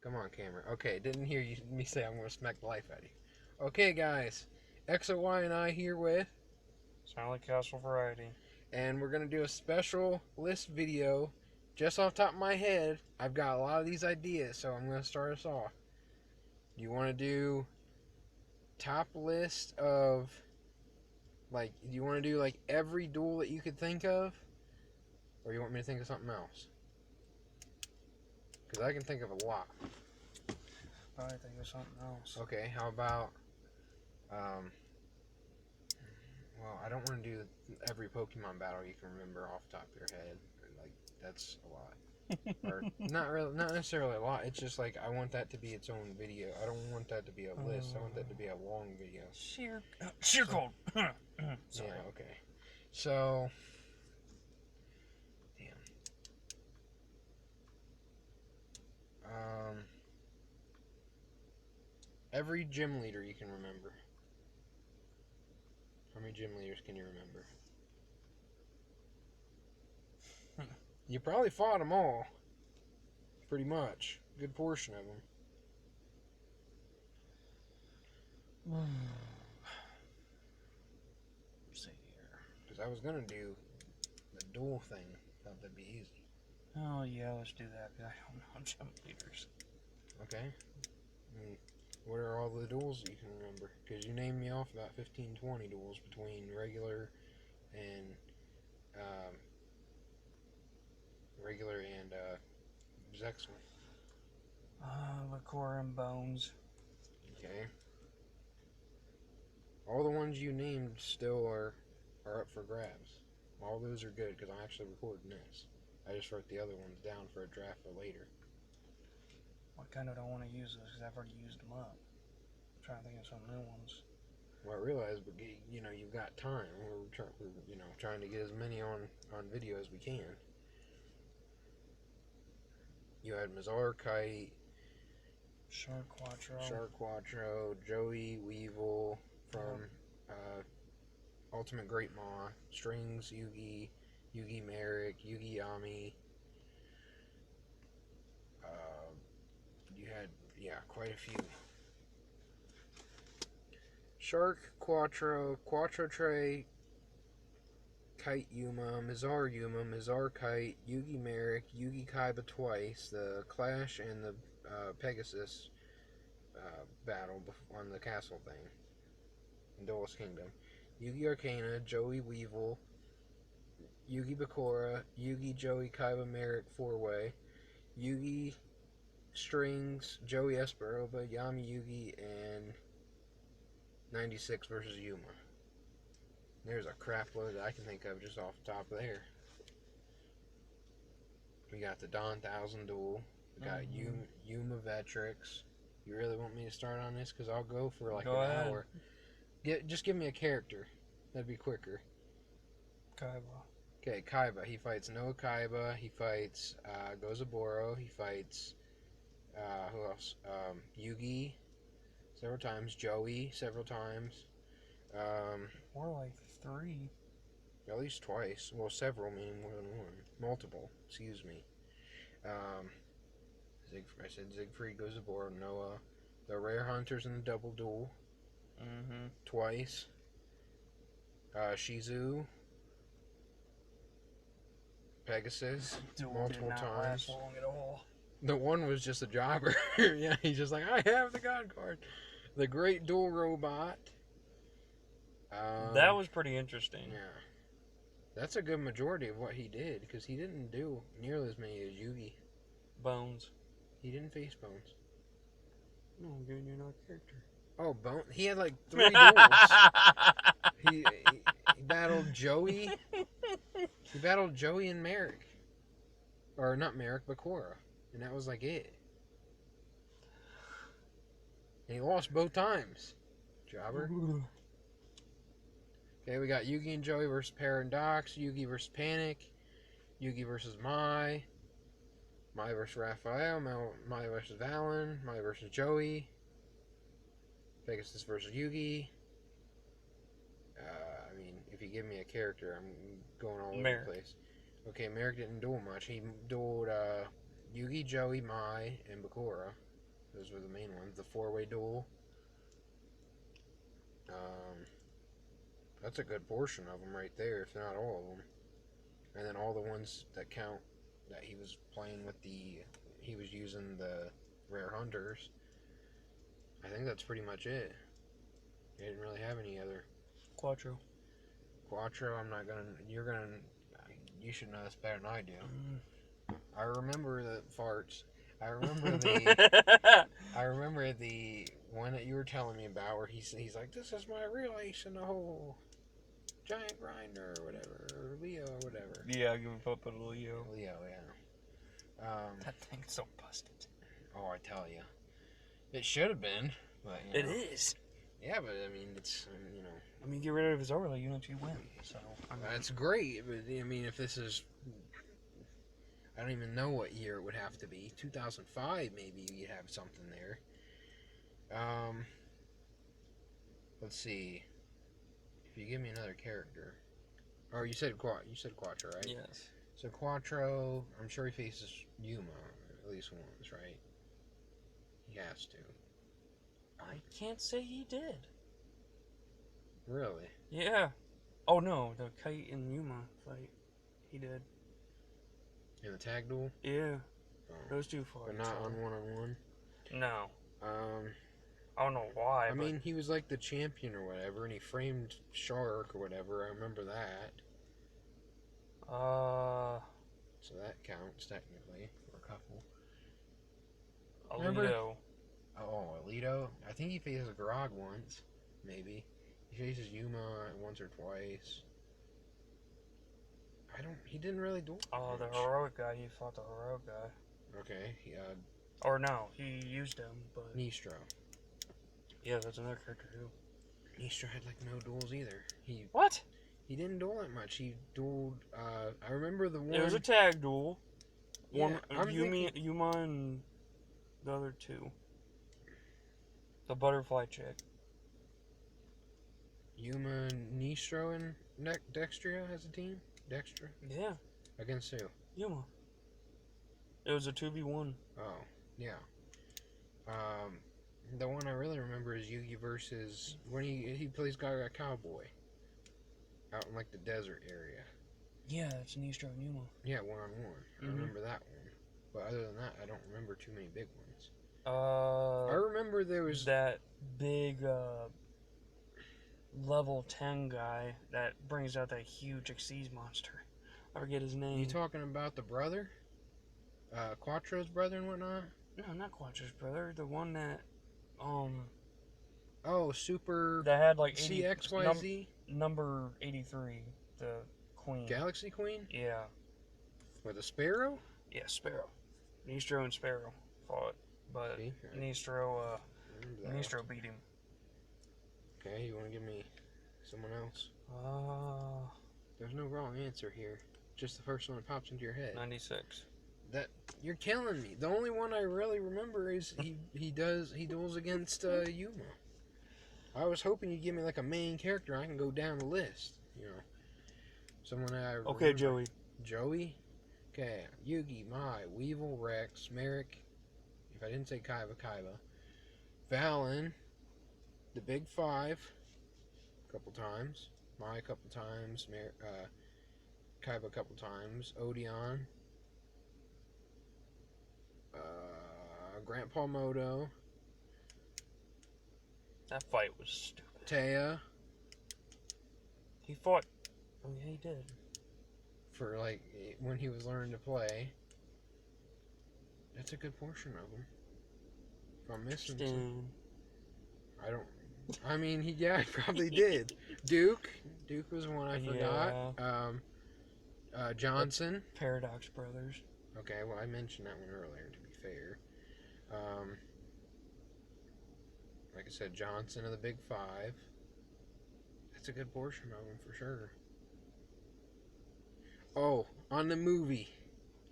Come on, camera. Okay, didn't hear me say I'm going to smack the life out of you. Okay, guys. XOY and I here with, Silent Castle Variety. and we're going to do a special list video. Just off the top of my head, I've got a lot of these ideas, so I'm going to start us off. Do you want to do top list of, do you want to do, every duel that you could think of? Or you want me to think of something else? Because I can think of a lot. Probably think of something else. Okay, how about, well, I don't want to do every Pokemon battle you can remember off the top of your head. That's a lot. Or not necessarily a lot. It's just I want that to be its own video. I don't want that to be a list. I want that to be a long video. Sheer cold. Sorry. Yeah, okay. So, damn. Every gym leader you can remember. How many gym leaders can you remember? You probably fought them all. Pretty much. Good portion of them. Let's see here. Because I was going to do the duel thing. Thought that'd be easy. Oh, yeah, let's do that. I don't know gym leaders. Okay. What are all the duels that you can remember? Because you named me off about 15, 20 duels between regular and Zexal. Bakura and Bones. Okay. All the ones you named still are up for grabs. All those are good because I'm actually recording this. I just wrote the other ones down for a draft for later. I kind of don't want to use those because I've already used them up. I'm trying to think of some new ones. Well, I realize, but you've got time. We're trying to get as many on video as we can. You had Mazar Kite, Shark Quattro, Joey Weevil from Ultimate Great Maw, Strings, Yugi Merrick, Yugi Yami. You had, quite a few. Shark, Quattro Tray, Kite Yuma, Mizar Kite, Yugi Merrick, Yugi Kaiba twice, the Clash and the Pegasus battle on the castle thing in Duelist Kingdom. Yugi Arcana, Joey Weevil, Yugi Bakura, Yugi Joey Kaiba Merrick 4-way, Yugi Strings, Joey Esperova, Yami Yugi, and 96 versus Yuma. There's a crap load that I can think of just off the top of there. We got the Dawn 1000 duel. We got Yuma Vetrix. You really want me to start on this? Because I'll go for an hour. Just give me a character. That'd be quicker. Kaiba. Okay, Kaiba. He fights Noah Kaiba. He fights Gozaboro. He fights, who else? Yugi several times. Joey several times. More like 3. At least twice. Well, several meaning more than one. Multiple, excuse me. I said Siegfried, Gozaboro, Noah. The Rare Hunters in the double duel. Twice. Shizu. Pegasus. Multiple times. Last long at all. The one was just a jobber. Yeah, he's just like, I have the God card. The Great Duel Robot. That was pretty interesting. Yeah. That's a good majority of what he did, because he didn't do nearly as many as Yugi. Bones. He didn't face Bones. No, I'm giving you another character. Oh, Bones? He had 3 duels. He battled Joey. He battled Joey and Merrick. Or not Merrick, Bakura. And that was it. And he lost both times. Jobber. Okay, we got Yugi and Joey versus Paradox, Yugi versus Panic, Yugi versus Mai versus Raphael, Mai versus Valen, Mai versus Joey, Pegasus versus Yugi. If you give me a character, I'm going all over the place. Okay, Merrick didn't duel much. He dueled Yugi, Joey, Mai, and Bakura. Those were the main ones. The four-way duel. That's a good portion of them right there, if not all of them. And then all the ones that count that he was playing with he was using the rare hunters. I think that's pretty much it. He didn't really have any other. Quattro. Quattro, you should know this better than I do. I remember the farts. I remember the one that you were telling me about where he's like, this is my real ace in the hole. Giant grinder or whatever, or Leo or whatever. Yeah, give a puppet to Leo. Leo, yeah. That thing's so busted. Oh, I tell you. It should have been, but It is. Yeah, but I mean, it's, you know. I mean, get rid of his overlay units, you win. So That's great, but I mean, if this is, I don't even know what year it would have to be. 2005, maybe you'd have something there. Let's see. If you give me another character, or you said Quattro, right? Yes. So Quattro, I'm sure he faces Yuma at least once, right? He has to. I can't say he did. Really? Yeah. Oh no, the Kite and Yuma fight, he did. In the tag duel? Yeah. Oh. Those two fought. But not on one-on-one? No. Um, I don't know why. I mean, he was like the champion or whatever, and he framed Shark or whatever. I remember that. So that counts technically for a couple. Remember? Alito. Oh, Alito. I think he faces Grog once, maybe. He faces Yuma once or twice. He didn't really do it. Oh, the heroic guy. He fought the heroic guy. Okay. Or no, he used him, but. Nistro. Yeah, that's another character too. Nistro had like no duels either. What? He didn't duel that much. He dueled. I remember the one. It was a tag duel. Yeah, Yuma and the other two. The butterfly chick. Yuma, Nistro, and Dextria as a team. Dextra. Yeah. Against who? Yuma. It was a 2v1. Oh, yeah. The one I really remember is Yugi versus when he plays Gaga Cowboy out in like the desert area. Yeah, it's Nistro and Yuma. Yeah, one-on-one. I remember that one. But other than that, I don't remember too many big ones. I remember there was that big level 10 guy that brings out that huge Xyz monster. I forget his name. You talking about the brother? Quattro's brother and whatnot? No, not Quattro's brother. The one that Oh, Super that had like 80, CXYZ? number 83, the queen. Galaxy Queen? Yeah. With a Sparrow? Yeah, Sparrow. Nistro and Sparrow fought, but Okay. Nistro beat him. Okay, you want to give me someone else? There's no wrong answer here. Just the first one that pops into your head. 96. You're killing me. The only one I really remember is he duels against Yuma. I was hoping you'd give me like a main character I can go down the list. You know, someone that I remember. Okay, Joey. Joey. Okay, Yugi, Mai, Weevil, Rex, Merrick. If I didn't say Kaiba, Valen, the Big Five, a couple times. Mai a couple times. Kaiba a couple times. Odeon. Grandpa Moto. That fight was stupid. Taya. He fought. Oh, yeah, he did. For like when he was learning to play. That's a good portion of him. If I'm missing some, I mean, he probably did. Duke was one I forgot. Yeah. Johnson. The Paradox Brothers. Okay, well I mentioned that one earlier. To be fair, like I said, Johnson of the Big Five. That's a good portion of him for sure. Oh, on the movie,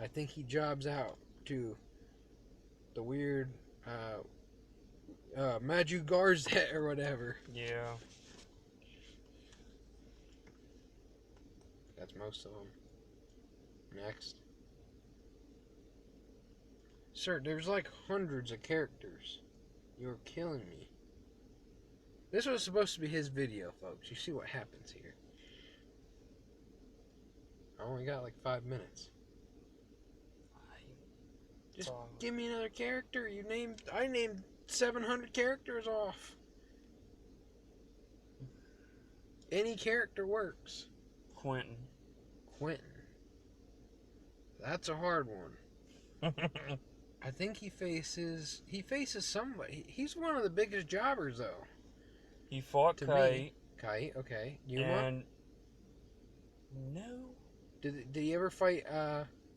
I think he jobs out to the weird Maju Garzette or whatever. Yeah. That's most of them. Next. sir, there's like hundreds of characters. You're killing me. This was supposed to be his video, folks. You see what happens here. I only got like 5 minutes. Just give me another character. I named 700 characters off. Any character works. Quentin. That's a hard one. I think he faces somebody. He's one of the biggest jobbers though. He fought Kite. Kite, okay. Yuma? And no. Did he ever fight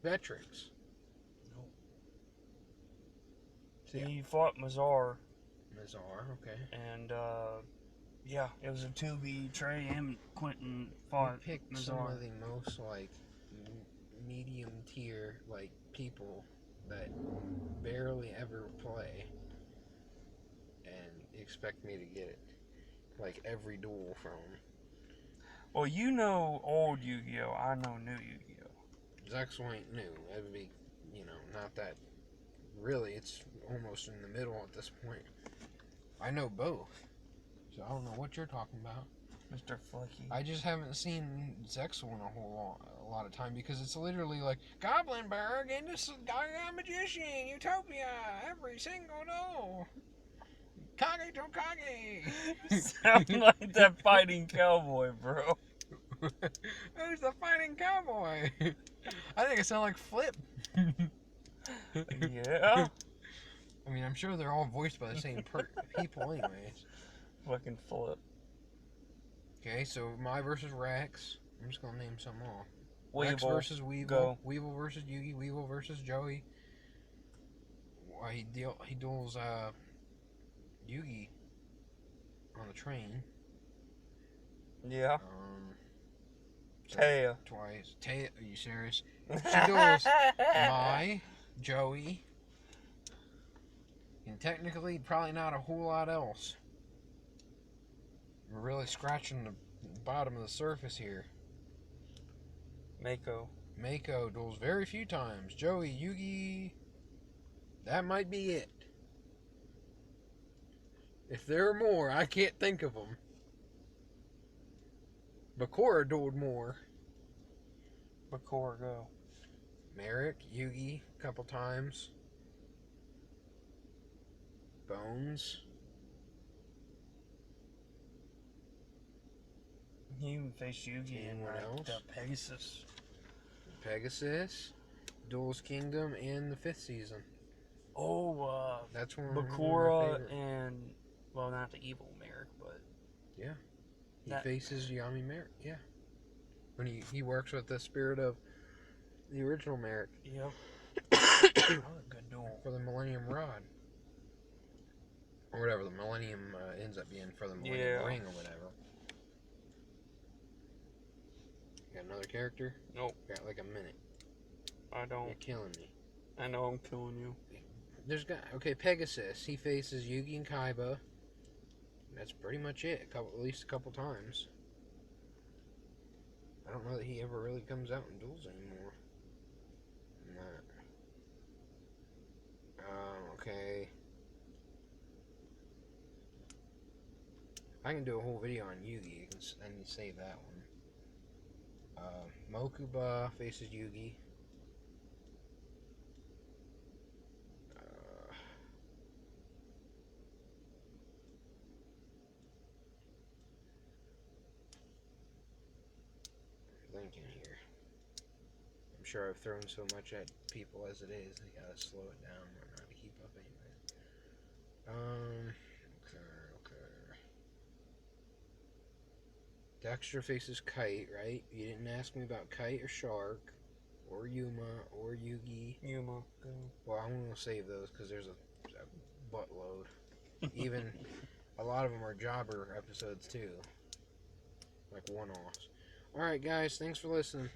Vetrix? No. He fought Mazar. Okay. And yeah, it was a 2v. Trey and Quentin fought He picked Mazar. some of the most like medium tier like people that barely ever play and expect me to get it like every duel from. Well, you know old Yu-Gi-Oh! I know new Yu-Gi-Oh! Zexal ain't new. That would be, not that. Really, it's almost in the middle at this point. I know both, so I don't know what you're talking about. Mr. Flicky. I just haven't seen Zexal in a lot of time because it's literally like Goblinberg and this Gaga Magician, Utopia, every single no. Kage to Kage. Sound like that fighting cowboy, bro. Who's the fighting cowboy? I think it sounds like Flip. Yeah. I mean, I'm sure they're all voiced by the same people anyways. Fucking Flip. Okay, so my versus Rex. I'm just gonna name some off. Weevil. Rex versus Weevil. Go. Weevil versus Yugi. Weevil versus Joey. He duels Yugi on the train. Yeah. So Taya. Twice. Taya, are you serious? She duels Mai, Joey, and technically probably not a whole lot else. We're really scratching the bottom of the surface here. Mako duels very few times. Joey, Yugi, that might be it. If there are more, I can't think of them. Bakura dueled more. Bakura, go. Merrick, Yugi, a couple times. Bones. He even faced Yugi And in what else? Pegasus. Pegasus, Duel's Kingdom, and the 5th season. Oh, That's one of my Bakura favorite. and, well, not the evil Merrick, but... Yeah. He faces Yami Merrick, yeah. When he works with the spirit of the original Merrick. Yep. That was a good duel. For the Millennium Rod. Or whatever the Millennium ends up being for the Millennium Ring or whatever. Got another character? Nope. Got like a minute. I don't. You're killing me. I know I'm killing you. Okay, Pegasus. He faces Yugi and Kaiba. That's pretty much it. At least a couple times. I don't know that he ever really comes out in duels anymore. Okay. I can do a whole video on Yugi. I can save that one. Mokuba faces Yugi. Thinking here. I'm sure I've thrown so much at people as it is. I gotta slow it down. I'm not to keep up anyway. Okay. Dexter faces Kite, right? You didn't ask me about Kite or Shark, or Yuma, or Yugi. Yuma, go. Well, I'm gonna save those because there's a buttload. Even a lot of them are jobber episodes too, like one-offs. All right, guys, thanks for listening.